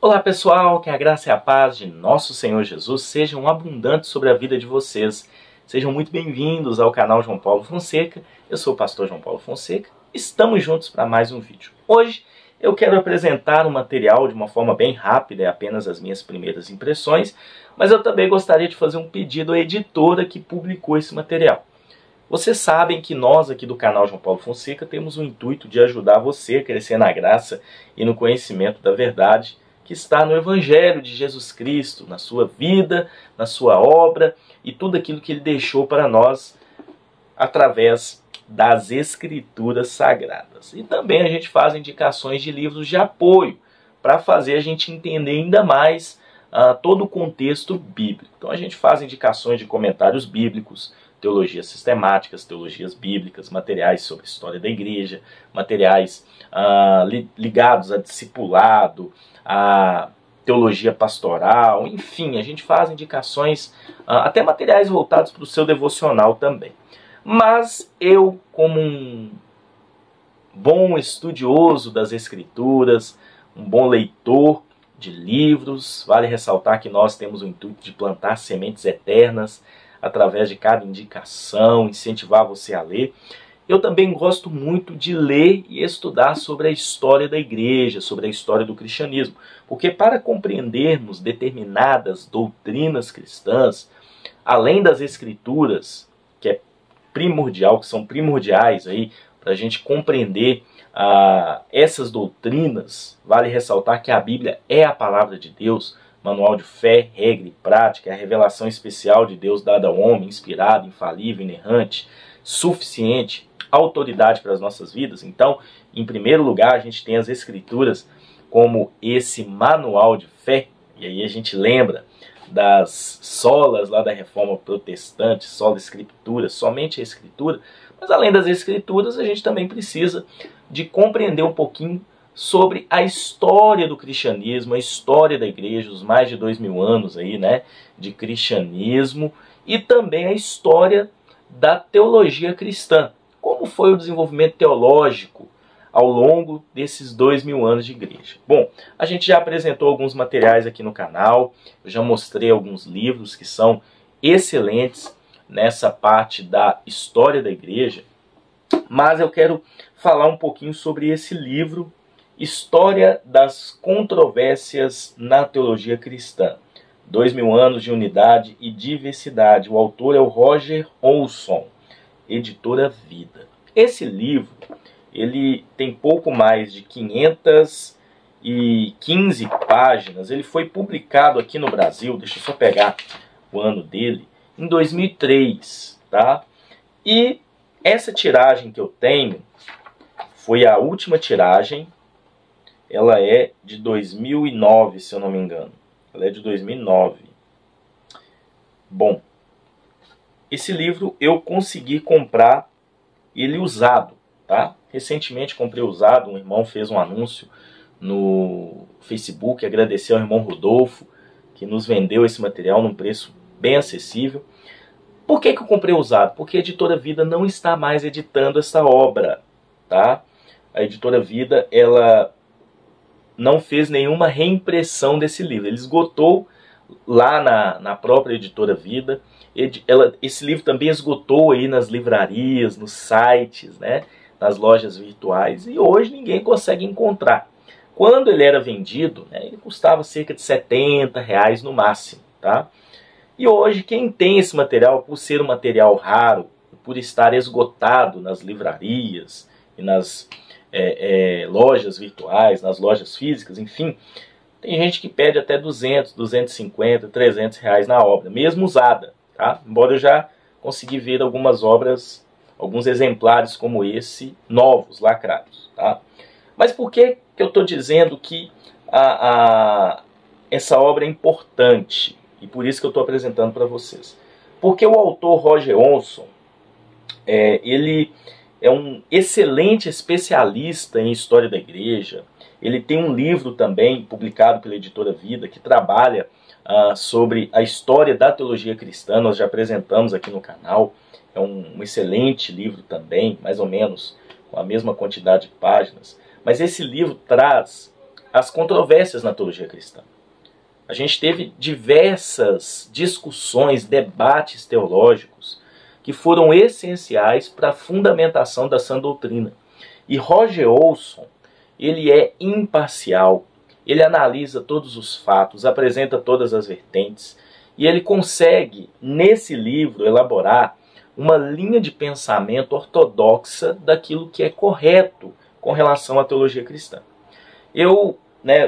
Olá pessoal, que a graça e a paz de nosso Senhor Jesus sejam abundantes sobre a vida de vocês. Sejam muito bem-vindos ao canal João Paulo Fonseca. Eu sou o pastor João Paulo Fonseca. Estamos juntos para mais um vídeo. Hoje eu quero apresentar um material de uma forma bem rápida, é apenas as minhas primeiras impressões, mas eu também gostaria de fazer um pedido à editora que publicou esse material. Vocês sabem que nós aqui do canal João Paulo Fonseca temos o intuito de ajudar você a crescer na graça e no conhecimento da verdade que está no Evangelho de Jesus Cristo, na sua vida, na sua obra e tudo aquilo que Ele deixou para nós através das Escrituras Sagradas. E também a gente faz indicações de livros de apoio para fazer a gente entender ainda mais todo o contexto bíblico. Então a gente faz indicações de comentários bíblicos, teologias sistemáticas, teologias bíblicas, materiais sobre a história da igreja, materiais ligados a discipulado, a teologia pastoral, enfim, a gente faz indicações, até materiais voltados para o seu devocional também. Mas eu, como um bom estudioso das Escrituras, um bom leitor de livros, vale ressaltar que nós temos o intuito de plantar sementes eternas através de cada indicação, incentivar você a ler. Eu também gosto muito de ler e estudar sobre a história da igreja, sobre a história do cristianismo, porque para compreendermos determinadas doutrinas cristãs, além das Escrituras, que é primordial, que são primordiais aí para a gente compreender essas doutrinas, vale ressaltar que a Bíblia é a palavra de Deus, manual de fé, regra e prática, é a revelação especial de Deus dada ao homem, inspirado, infalível, inerrante, suficiente, autoridade para as nossas vidas. Então, em primeiro lugar, a gente tem as Escrituras como esse manual de fé, e aí a gente lembra das solas lá da Reforma Protestante, sola Escritura, somente a Escritura, mas além das Escrituras, a gente também precisa de compreender um pouquinho sobre a história do cristianismo, a história da igreja, os mais de 2000 anos aí, né, de cristianismo, e também a história da teologia cristã. Como foi o desenvolvimento teológico ao longo desses 2000 anos de igreja? Bom, a gente já apresentou alguns materiais aqui no canal, eu já mostrei alguns livros que são excelentes nessa parte da história da igreja, mas eu quero falar um pouquinho sobre esse livro, História das Controvérsias na Teologia Cristã. 2000 anos de unidade e diversidade. O autor é o Roger Olson, editora Vida. Esse livro, ele tem pouco mais de 515 páginas. Ele foi publicado aqui no Brasil, deixa eu só pegar o ano dele, em 2003, tá? E essa tiragem que eu tenho foi a última tiragem. Ela é de 2009, se eu não me engano. Ela é de 2009. Bom, esse livro eu consegui comprar ele usado, tá? Recentemente comprei usado, um irmão fez um anúncio no Facebook, agradeceu ao irmão Rodolfo, que nos vendeu esse material num preço bem acessível. Por que eu comprei usado? Porque a editora Vida não está mais editando essa obra, tá? A editora Vida, ela não fez nenhuma reimpressão desse livro. Ele esgotou lá na própria editora Vida. Esse livro também esgotou aí nas livrarias, nos sites, né, nas lojas virtuais. E hoje ninguém consegue encontrar. Quando ele era vendido, né, ele custava cerca de R$70 no máximo. Tá? E hoje quem tem esse material, por ser um material raro, por estar esgotado nas livrarias e nas lojas virtuais, nas lojas físicas, enfim, tem gente que pede até 200, 250, R$300 na obra, mesmo usada, tá? Embora eu já consegui ver algumas obras, alguns exemplares como esse, novos, lacrados, tá? Mas por que eu estou dizendo que essa obra é importante? E por isso que eu estou apresentando para vocês. Porque o autor Roger Olson, ele é um excelente especialista em história da igreja. Ele tem um livro também, publicado pela editora Vida, que trabalha sobre a história da teologia cristã. Nós já apresentamos aqui no canal. É um excelente livro também, mais ou menos com a mesma quantidade de páginas. Mas esse livro traz as controvérsias na teologia cristã. A gente teve diversas discussões, debates teológicos que foram essenciais para a fundamentação da sã doutrina. E Roger Olson, ele é imparcial, ele analisa todos os fatos, apresenta todas as vertentes, e ele consegue, nesse livro, elaborar uma linha de pensamento ortodoxa daquilo que é correto com relação à teologia cristã. Eu,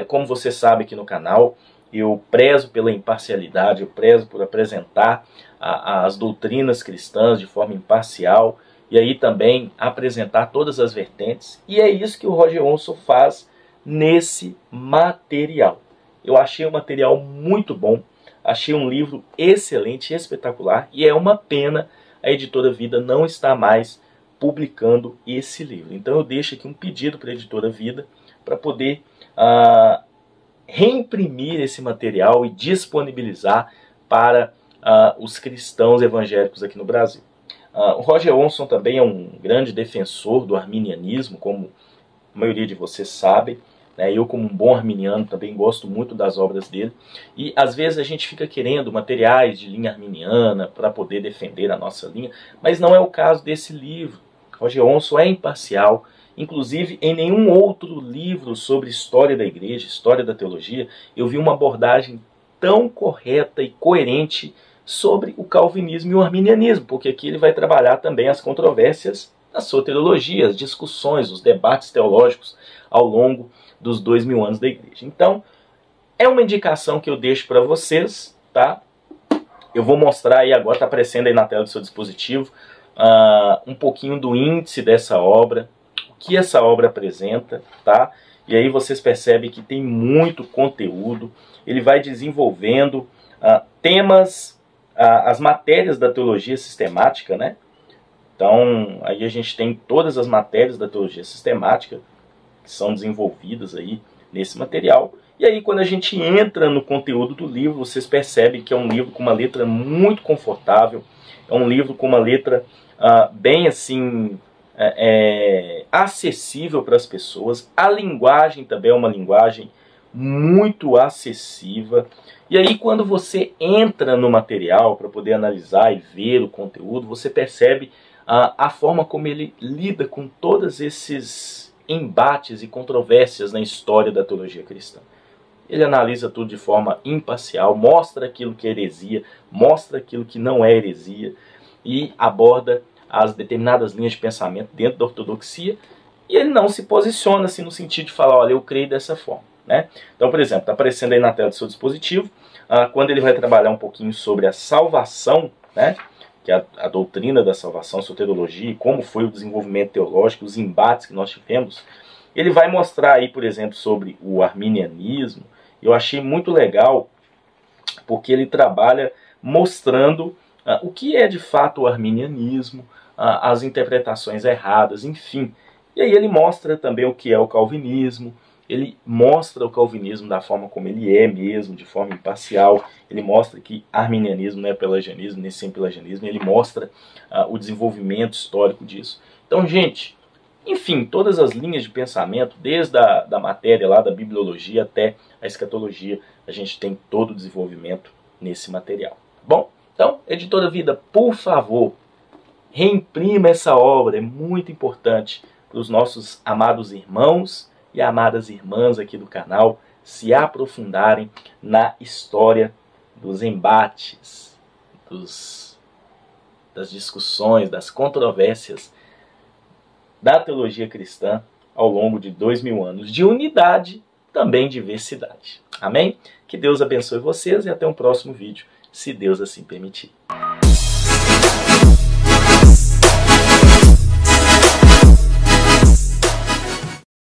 como você sabe aqui no canal, eu prezo pela imparcialidade, eu prezo por apresentar as doutrinas cristãs de forma imparcial, e aí também apresentar todas as vertentes, e é isso que o Roger Olson faz nesse material. Eu achei o material muito bom, achei um livro excelente, espetacular, e é uma pena a Editora Vida não estar mais publicando esse livro. Então eu deixo aqui um pedido para a Editora Vida para poder reimprimir esse material e disponibilizar para os cristãos evangélicos aqui no Brasil. O Roger Olson também é um grande defensor do arminianismo, como a maioria de vocês sabem. Eu, como um bom arminiano, também gosto muito das obras dele. E, às vezes, a gente fica querendo materiais de linha arminiana para poder defender a nossa linha, mas não é o caso desse livro. Roger Olson é imparcial. Inclusive, em nenhum outro livro sobre história da igreja, história da teologia, eu vi uma abordagem tão correta e coerente sobre o calvinismo e o arminianismo, porque aqui ele vai trabalhar também as controvérsias da soteriologia, as discussões, os debates teológicos ao longo dos 2000 anos da igreja. Então, é uma indicação que eu deixo para vocês, tá? Eu vou mostrar aí agora, está aparecendo aí na tela do seu dispositivo, um pouquinho do índice dessa obra, o que essa obra apresenta, tá? E aí vocês percebem que tem muito conteúdo, ele vai desenvolvendo temas, as matérias da teologia sistemática, né? Então, aí a gente tem todas as matérias da teologia sistemática que são desenvolvidas aí nesse material. E aí, quando a gente entra no conteúdo do livro, vocês percebem que é um livro com uma letra muito confortável, é um livro com uma letra bem assim, acessível para as pessoas. A linguagem também é uma linguagem muito acessível. E aí, quando você entra no material para poder analisar e ver o conteúdo, você percebe a forma como ele lida com todos esses embates e controvérsias na história da teologia cristã. Ele analisa tudo de forma imparcial, mostra aquilo que é heresia, mostra aquilo que não é heresia, e aborda as determinadas linhas de pensamento dentro da ortodoxia, e ele não se posiciona assim no sentido de falar, olha, eu creio dessa forma. Então, por exemplo, está aparecendo aí na tela do seu dispositivo, quando ele vai trabalhar um pouquinho sobre a salvação, que é a doutrina da salvação, soteriologia, e como foi o desenvolvimento teológico, os embates que nós tivemos, ele vai mostrar aí, por exemplo, sobre o arminianismo. Eu achei muito legal, porque ele trabalha mostrando o que é de fato o arminianismo, as interpretações erradas, enfim. E aí ele mostra também o que é o calvinismo, ele mostra o calvinismo da forma como ele é mesmo, de forma imparcial. Ele mostra que arminianismo não é pelagianismo, nem sempre pelagianismo. Ele mostra o desenvolvimento histórico disso. Então, gente, enfim, todas as linhas de pensamento, desde a matéria lá da bibliologia até a escatologia, a gente tem todo o desenvolvimento nesse material. Bom, então, Editora Vida, por favor, reimprima essa obra, é muito importante para os nossos amados irmãos e amadas irmãs aqui do canal se aprofundarem na história dos embates, das discussões, das controvérsias da teologia cristã ao longo de 2000 anos de unidade, também diversidade. Amém? Que Deus abençoe vocês e até um próximo vídeo, se Deus assim permitir.